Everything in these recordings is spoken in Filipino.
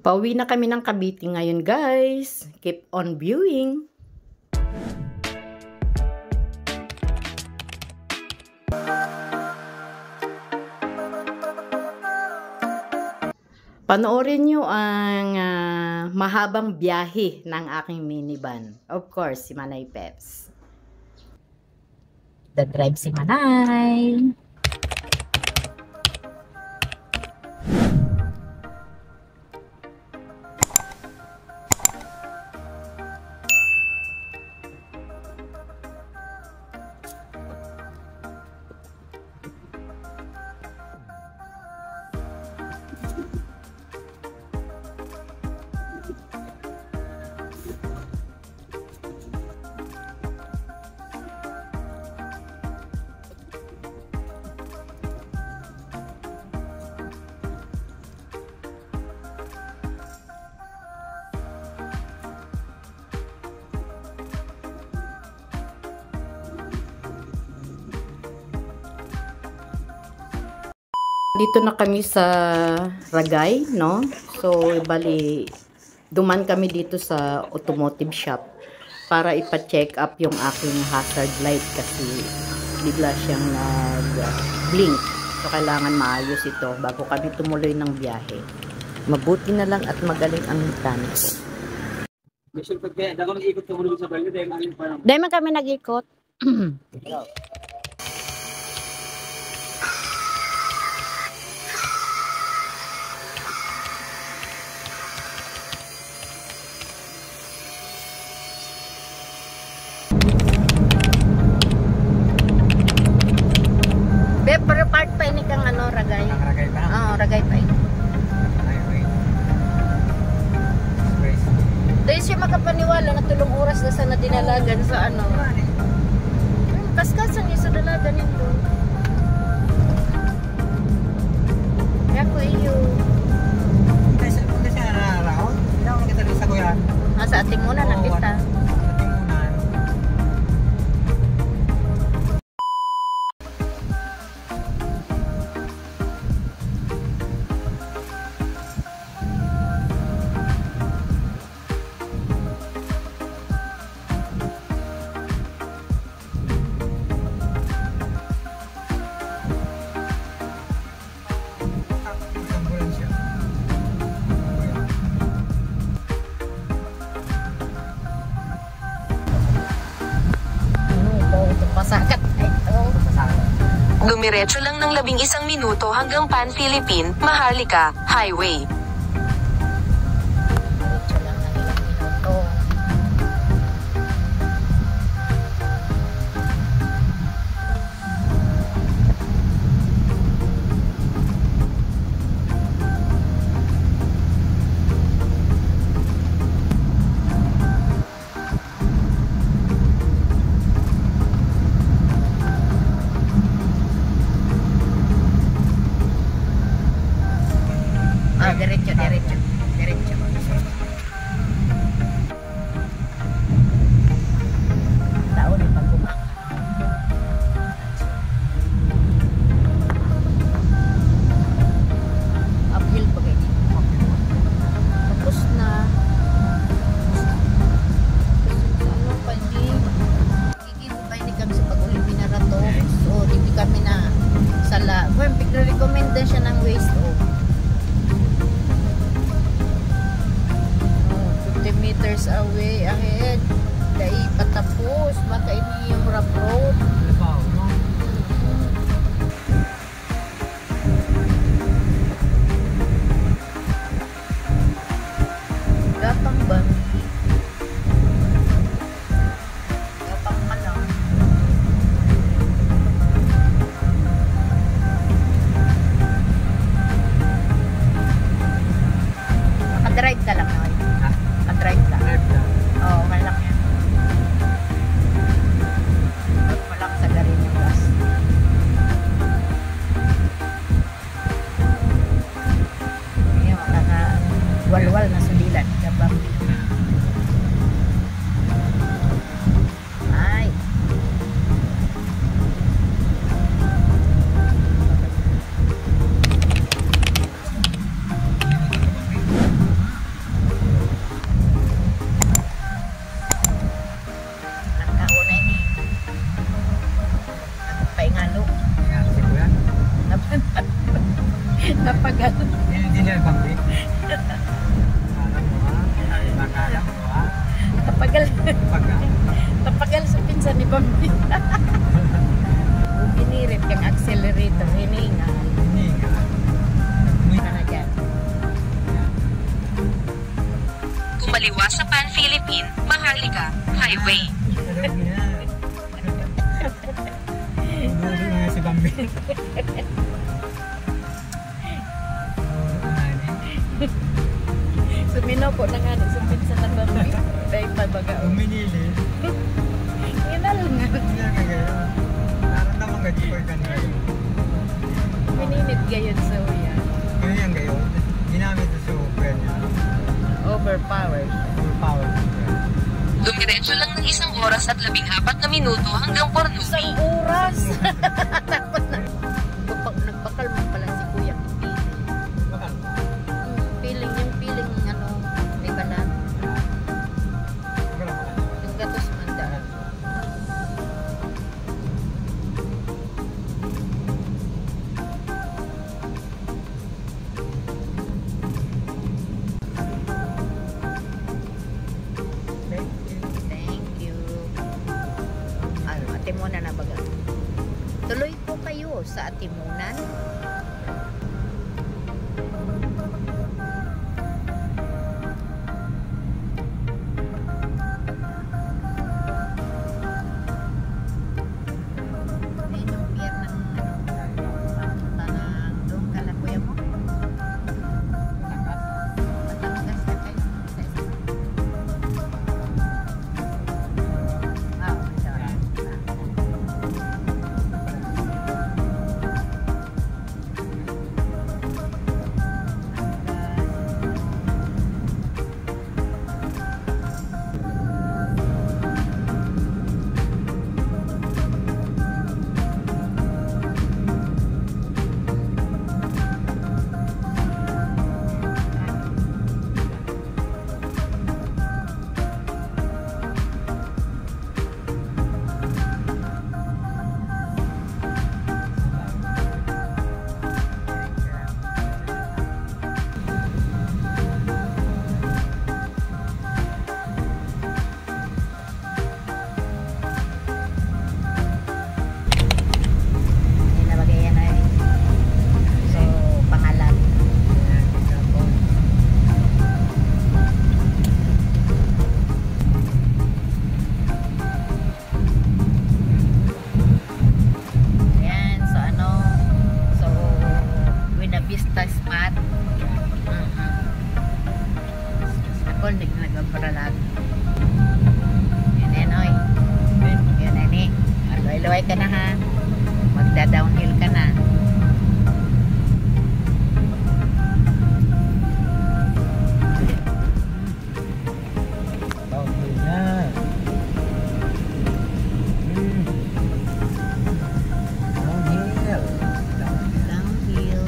Pauwi na kami ng Cavite ngayon, guys. Keep on viewing. Panoorin nyo ang mahabang biyahe ng aking minivan. Of course, si Manay Peps. The drive si Manay. Dito na kami sa Ragay, no? So, bali, duman kami dito sa automotive shop para ipa-check up yung aking hazard light kasi bigla siyang nag-blink. So, kailangan maayos ito bago kami tumuloy ng biyahe. Mabuti na lang at magaling ang mekaniko. Dahil man kami nag-ikot. Pero part pa ini kang ano, Ragay. Ragay pa? Oo, Ragay pa ini. Dahil siya makapaniwala na tulong oras na sana dinalagan sa ano. Kaskas ang isa dalagan nito. Kaya ko iyo. Hindi siya nararaon. Hindi ako kita doon sa kuyan. Sa ating muna na kita. Masakat. Dumiretso lang ng 11 minuto hanggang Pan Philippine, Maharlika, Highway. Diretso lang ng ilang minuto. Diretso. Taon ni pagbumak. Uphill pa kayo. Tapos na. Ano pa ni? Gigito pa ni kami sa pag-uli binarato. So, hindi kami na sala. Well, recommend siya ng waste o. 50 meters away ahead. Dahil patapos. Baka ini yung rough road. Gapang ba? Gapang ka lang. Nakadrive ka lang. Drive ka. Oo, malaki yan. Malaki Napagal. Engineer Bambi. Alam mo ha? Nakala mo ha? Napagal. Pagka. Napagal sa pinsan ni Bambi. Binirit kang accelerator, hiningal. Hindi nga. Ano dyan? Kumaliwa sa Pan Philippine, Maharlika Highway. Alam mo na. Dulo nga si Bambi. Suminaw po na nga sa pinsan na Bambi. Dahil pabaga. Uminili. Hinal nga. Hindi nga gaya. Naramdaman ka di ko yung kanina. Pininit gayon sa uyan. Yun yung gayon. Ginamit sa super niya. Overpowered. Full power. Dumiretso lang ng 1 oras at 14 na minuto hanggang Pornupi. Isang oras! Dapat na. Nagpakalma pala si Kuya. Bakal. Feeling yung feeling ano, may balat. Bakal ako. Yung gatos manda. Thank you. Ano, Atimunan na baga. Tuloy po kayo sa Atimunan. Ayun yung pier ng papunta ng doon ka na kuya mo. Batangas na kayo. Sorry. Hindi na bagay yan ay. So, pangalan. Ayan, so ano, so Buena Vista Spot. Ako, hindi ko nag-amparalag. Yan, oy. Yan, ani. Luway-luway ka na ha. Magda-downhill ka na. Okay na. Downhill. Downhill.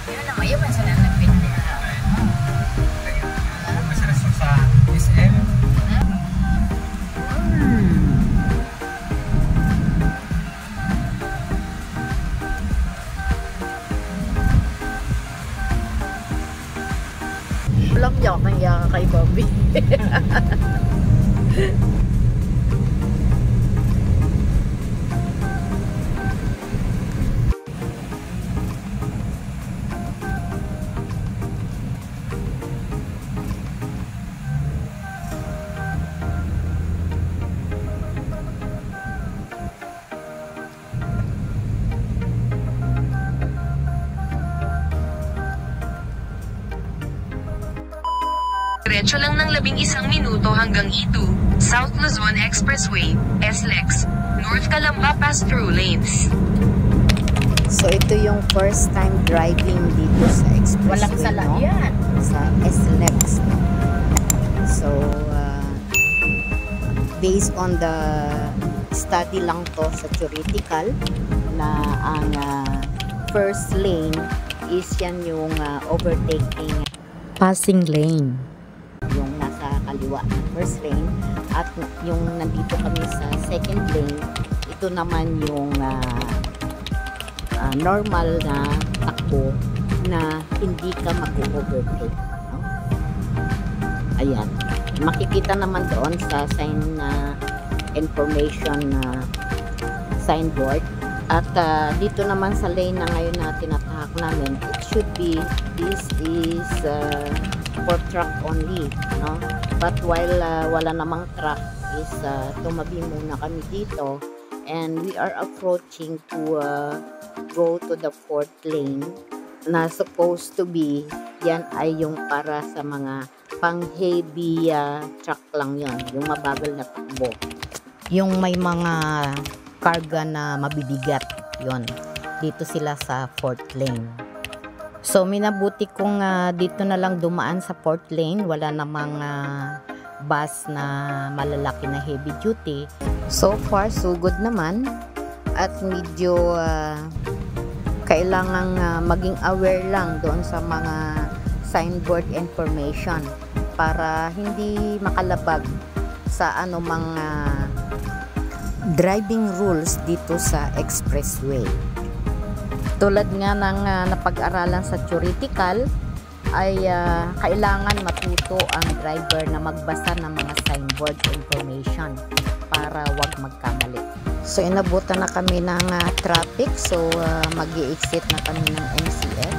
Yun na, mayaman sila nagpindi. Masarap sa SM. Walang yaka kay Bobby. Diretso lang ng 11 minuto hanggang E2, South Luzon Expressway, SLEX, North Calamba pass-through lanes. So ito yung first time driving dito sa expressway, Walang sala no? yan. Sa SLEX. So based on the study lang to sa theoretical na ang first lane is yan yung overtaking passing lane. Yung nasa kaliwa ng first lane. At yung nandito kami sa second lane, ito naman yung normal na takbo na hindi ka mag-overtake. No? Ayan. Makikita naman doon sa sign na information na signboard. At dito naman sa lane na ngayon na tinatahak namin, it should be, this is for truck only. No? But while wala namang truck, is tumabi muna kami dito. And we are approaching to go to the fourth lane na supposed to be, yan ay yung para sa mga pang heavy truck lang yon, yung mabagal na takbo, yung may mga karga na mabibigat, yon dito sila sa fourth lane. So minabuti kong dito na lang dumaan sa fourth lane, wala namang bus na malalaki na heavy duty. So far so good naman, at medyo kailangang maging aware lang doon sa mga signboard information para hindi makalabag sa anumang driving rules dito sa expressway. Tulad nga ng napag-aralan sa theoretical, ay kailangan matuto ang driver na magbasa ng mga signboard information para wag magkamali. So inabutan na kami ng traffic, so mag-i-exit na kami ng MCF.